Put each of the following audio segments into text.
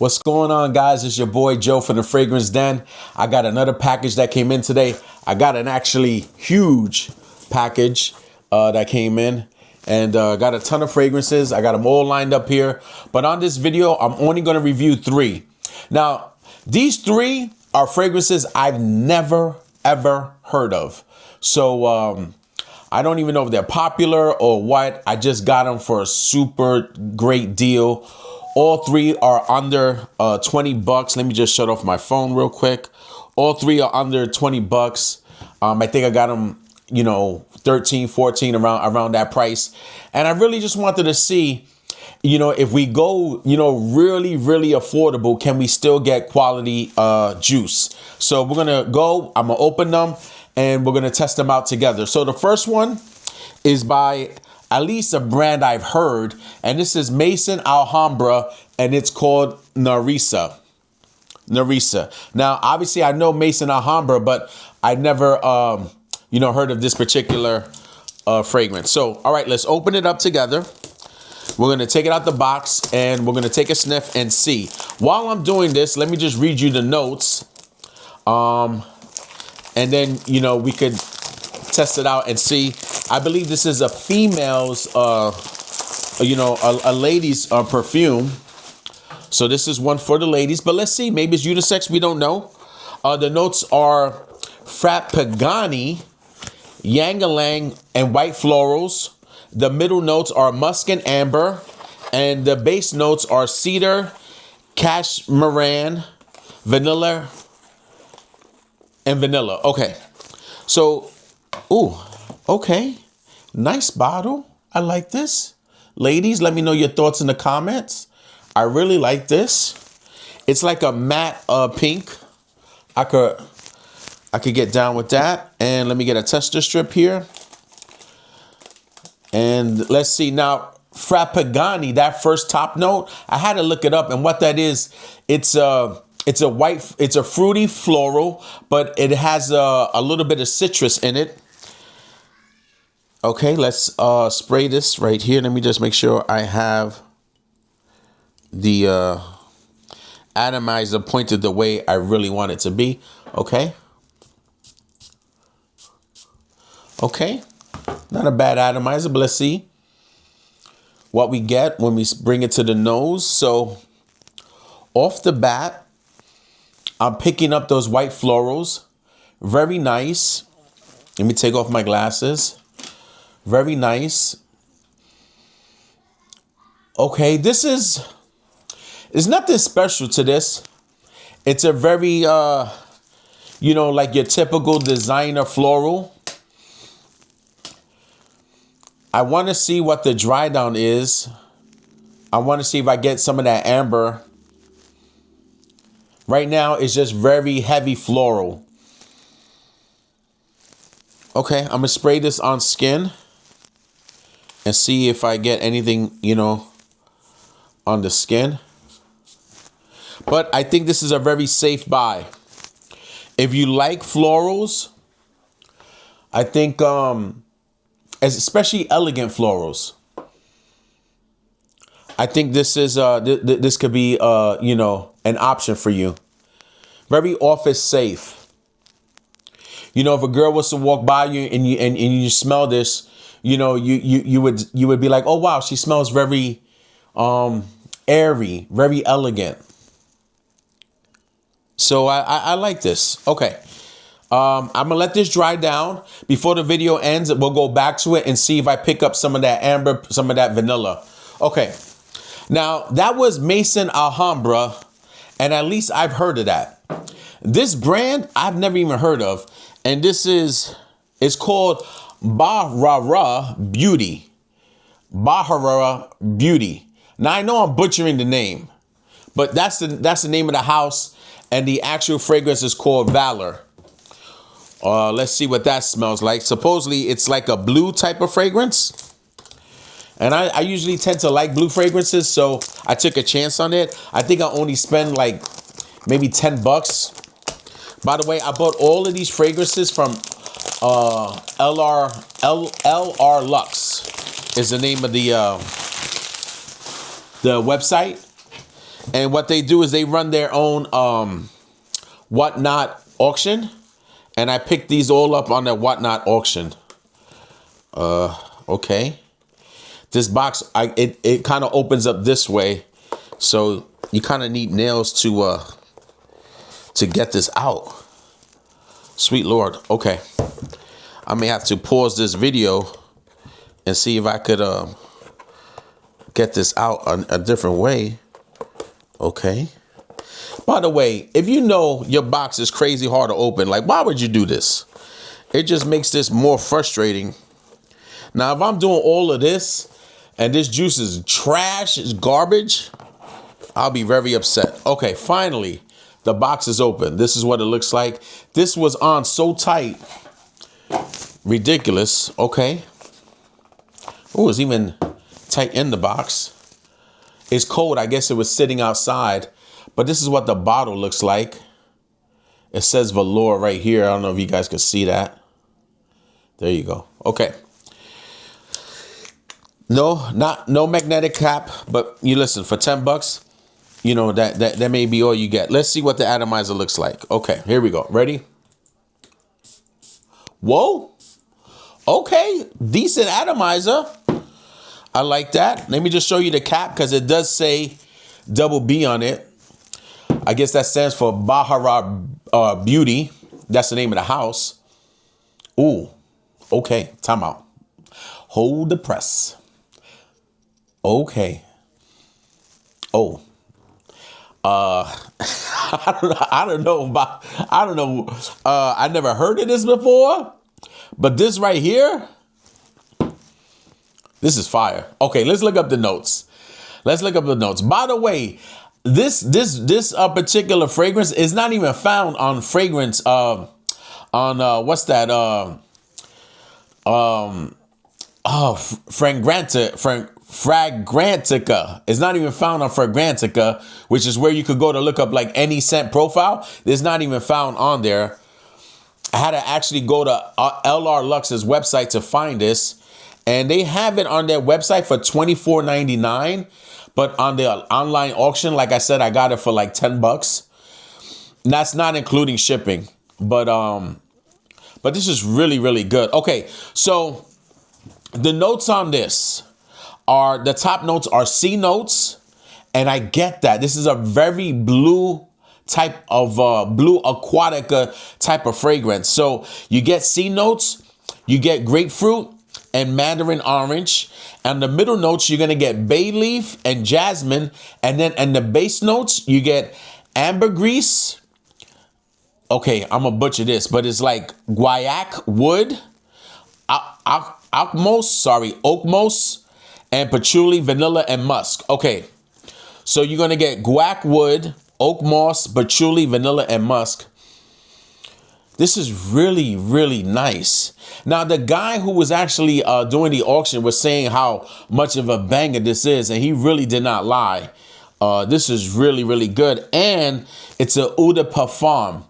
What's going on, guys? It's your boy Joe from the Fragrance Den. I got another package that came in today. I got an actually huge package that came in, and got a ton of fragrances. I got them all lined up here. But on this video, I'm only going to review 3. Now, these 3 are fragrances I've never, ever heard of. So I don't even know if they're popular or what. I just got them for a super great deal. All 3 are under 20 bucks. Let me just shut off my phone real quick. All 3 are under 20 bucks. I think I got them, 13, 14, around that price. And I really just wanted to see, if we go, really, really affordable, can we still get quality juice? So we're going to go, I'm going to open them and we're going to test them out together. So the first one is by at least a brand I've heard, and this is Maison Alhambra, and it's called Narissa. Now, obviously, I know Maison Alhambra, but I never, heard of this particular fragrance. So, all right, let's open it up together. We're going to take it out the box, and we're going to take a sniff and see. While I'm doing this, let me just read you the notes, and then, we could test it out and see. I believe this is a female's, a lady's perfume. So this is one for the ladies, but let's see. Maybe it's unisex. We don't know. The notes are Frapagani, Ylang-ylang, and white florals. The middle notes are musk and amber, and the base notes are cedar, cashmeran, vanilla, and vanilla. Okay. So, ooh, okay. Nice bottle. I like this. Ladies, let me know your thoughts in the comments. I really like this. It's like a matte pink. I could get down with that. And let me get a tester strip here. And let's see now, Frapagani, that first top note, I had to look it up, and what that is, it's a fruity floral, but it has a little bit of citrus in it. Okay, let's spray this right here. Let me just make sure I have the atomizer pointed the way I really want it to be. Okay. Okay, not a bad atomizer, but let's see what we get when we bring it to the nose. So off the bat, I'm picking up those white florals. Very nice. Let me take off my glasses. Very nice. Okay, there's nothing special to this. It's a very, like your typical designer floral. I want to see what the dry down is. I want to see if I get some of that amber. Right now, it's just very heavy floral. Okay, I'm going to spray this on skin and see if I get anything, on the skin. But I think this is a very safe buy. If you like florals, I think, especially elegant florals, I think this is this could be an option for you. Very office safe. If a girl was to walk by you and you smell this, you would be like, oh wow, she smells very airy, very elegant. So I like this. Okay. I'm gonna let this dry down. Before the video ends, we'll go back to it and see if I pick up some of that amber, some of that vanilla. Okay. Now that was Maison Alhambra, and at least I've heard of that. This brand I've never even heard of, and it's called Bharara Beauty. Bharara Beauty. Now I know I'm butchering the name, but that's the name of the house, and the actual fragrance is called Valor. Let's see what that smells like. Supposedly it's like a blue type of fragrance. And I usually tend to like blue fragrances, so I took a chance on it. I think I only spent like maybe 10 bucks. By the way, I bought all of these fragrances from LR Lux is the name of the website. And what they do is they run their own whatnot auction. And I picked these all up on the whatnot auction. Okay. This box, it kind of opens up this way. So you kind of need nails to get this out. Sweet Lord. Okay. I may have to pause this video and see if I could get this out a different way. Okay. By the way, if you know your box is crazy hard to open, like, why would you do this? It just makes this more frustrating. Now, if I'm doing all of this and this juice is trash, it's garbage, I'll be very upset. Okay, finally, the box is open. This is what it looks like. This was on so tight. Ridiculous. Okay. Oh, it's even tight in the box. It's cold. I guess it was sitting outside. But this is what the bottle looks like. It says Valor right here. I don't know if you guys can see that. There you go. Okay. No magnetic cap, but you listen, for 10 bucks, you know, that may be all you get. Let's see what the atomizer looks like. Okay, here we go. Ready? Whoa. Okay, decent atomizer. I like that. Let me just show you the cap because it does say double B on it. I guess that stands for Bharara Beauty. That's the name of the house. Ooh, okay, time out. Hold the press. Okay. Oh. I don't know. I never heard of this before, but this right here, this is fire. Okay, let's look up the notes. By the way, this particular fragrance is not even found on fragrance what's that Fragrantica. It's not even found on Fragrantica, which is where you could go to look up like any scent profile. It's not even found on there. I had to actually go to LR Lux's website to find this, and they have it on their website for $24.99. But on the online auction, like I said, I got it for like 10 bucks. And that's not including shipping. But this is really, really good. Okay, so the notes on this are, the top notes are C notes. And I get that. This is a very blue type of, blue aquatic type of fragrance. So you get C notes, you get grapefruit and mandarin orange. And the middle notes, you're going to get bay leaf and jasmine. And then in the base notes, you get ambergris. Okay, I'm going to butcher this, but it's like guaiac wood, oakmos, and patchouli, vanilla, and musk. Okay, so you're going to get guaiac wood, oak moss, patchouli, vanilla, and musk. This is really, really nice. Now, the guy who was actually doing the auction was saying how much of a banger this is, and he really did not lie. This is really, really good, and it's a eau de parfum.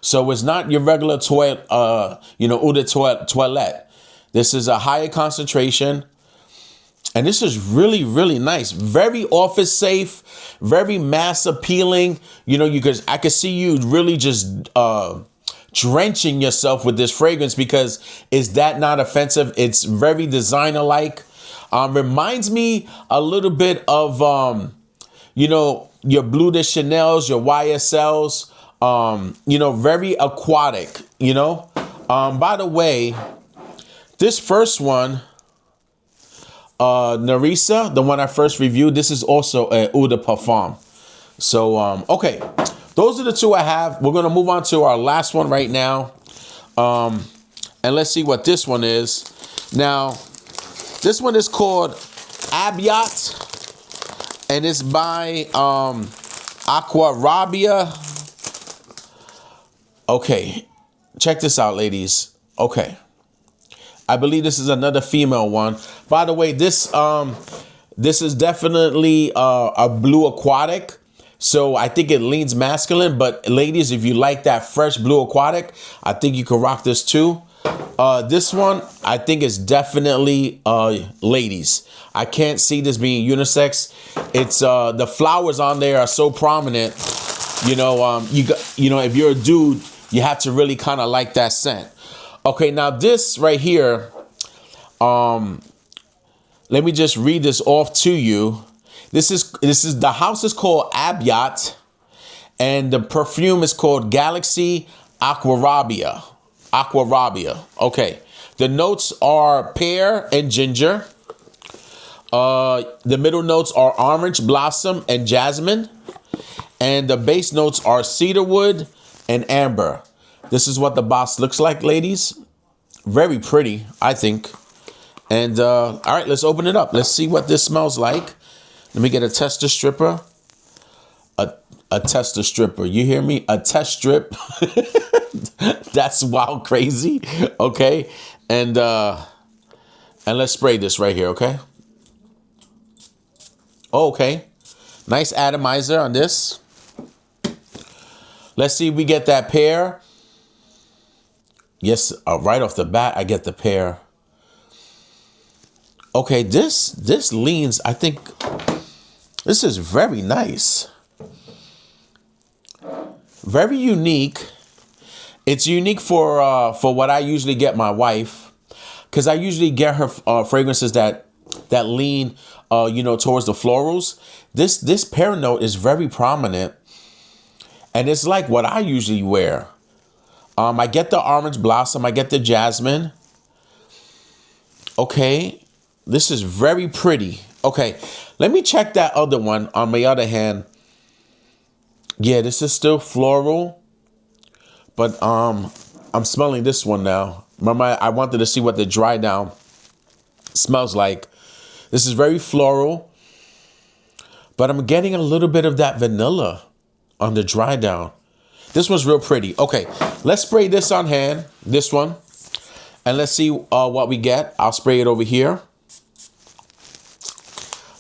So it's not your regular toilet, eau de toilette. This is a higher concentration, and this is really, really nice. Very office safe, very mass appealing. You know, I could see you really just drenching yourself with this fragrance because is that not offensive? It's very designer like. Reminds me a little bit of your Bleu de Chanel's, your YSL's, very aquatic, By the way, this first one, Narissa, the one I first reviewed, this is also a eau de parfum. So, okay. Those are the two I have. We're going to move on to our last one right now. And let's see what this one is. Now, this one is called Abyat. And it's by Aquarabia. Okay. Check this out, ladies. Okay. I believe this is another female one. By the way, this is definitely a blue aquatic. So I think it leans masculine, but ladies, if you like that fresh blue aquatic, I think you can rock this too. This one, I think is definitely ladies. I can't see this being unisex. It's the flowers on there are so prominent. You know, if you're a dude, you have to really kind of like that scent. Okay, now this right here, let me just read this off to you. This is the house is called Abyat, and the perfume is called Galaxy Aquarabia. Aquarabia. Okay. The notes are pear and ginger. The middle notes are orange blossom and jasmine. And the base notes are cedarwood and amber. This is what the box looks like, ladies. Very pretty, I think. And all right, let's open it up. Let's see what this smells like. Let me get a tester stripper. A tester stripper. You hear me? A test strip. That's wild crazy. Okay. And let's spray this right here, okay? Okay. Nice atomizer on this. Let's see if we get that pear. Yes, right off the bat, I get the pear. Okay, this leans, I think this is very nice. Very unique. It's unique for what I usually get my wife, because I usually get her fragrances that lean, towards the florals. This pear note is very prominent, and it's like what I usually wear. I get the orange blossom, I get the jasmine. Okay, this is very pretty. Okay, let me check that other one. On the other hand, yeah, this is still floral, but I'm smelling this one now. Remember, I wanted to see what the dry down smells like. This is very floral, but I'm getting a little bit of that vanilla on the dry down. This one's real pretty. Okay, let's spray this on hand, this one, and let's see what we get. I'll spray it over here.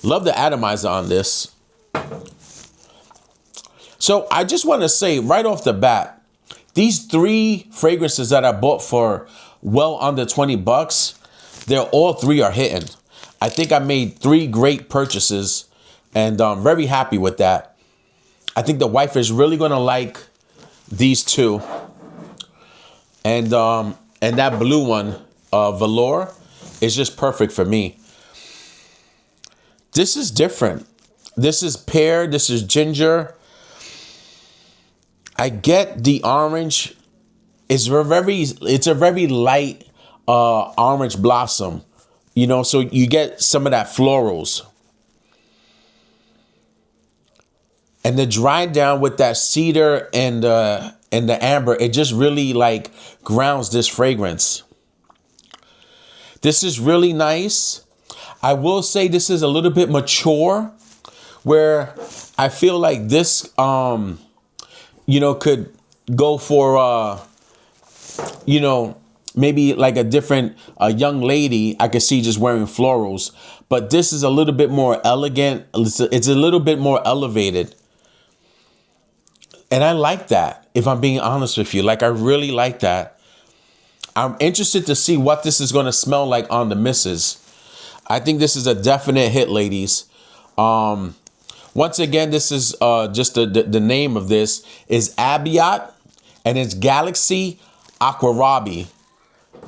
Love the atomizer on this. So I just want to say right off the bat, these 3 fragrances that I bought for well under 20 bucks, all 3 are hitting. I think I made 3 great purchases, and I'm very happy with that. I think the wife is really going to like these 2. And that blue one, Valor, is just perfect for me. This is different. This is pear, this is ginger. I get the orange. It's a very light orange blossom, so you get some of that florals. And the dry down with that cedar and the amber, it just really like grounds this fragrance. This is really nice. I will say this is a little bit mature, where I feel like this could go for, maybe like a different young lady I could see just wearing florals. But this is a little bit more elegant. It's a little bit more elevated. And I like that, if I'm being honest with you. Like, I really like that. I'm interested to see what this is going to smell like on the missus. I think this is a definite hit, ladies. Once again, this is just the name of this is Abyat, and it's Galaxy Aquarabia.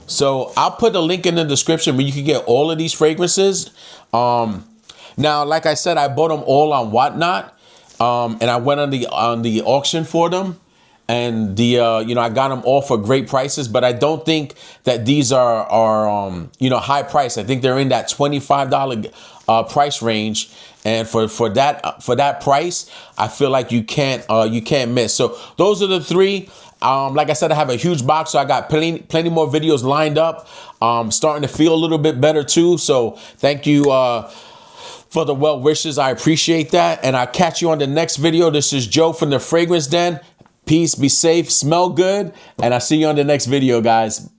So I'll put a link in the description where you can get all of these fragrances. Now, like I said, I bought them all on Whatnot, and I went on the auction for them, and I got them all for great prices. But I don't think that these are high price. I think they're in that $25 price range. And for that price, I feel like you can't miss. So those are the 3. Like I said, I have a huge box, so I got plenty more videos lined up. Starting to feel a little bit better too. So thank you for the well wishes. I appreciate that. And I'll catch you on the next video. This is Joe from the Fragrance Den. Peace, be safe, smell good, and I'll see you on the next video, guys.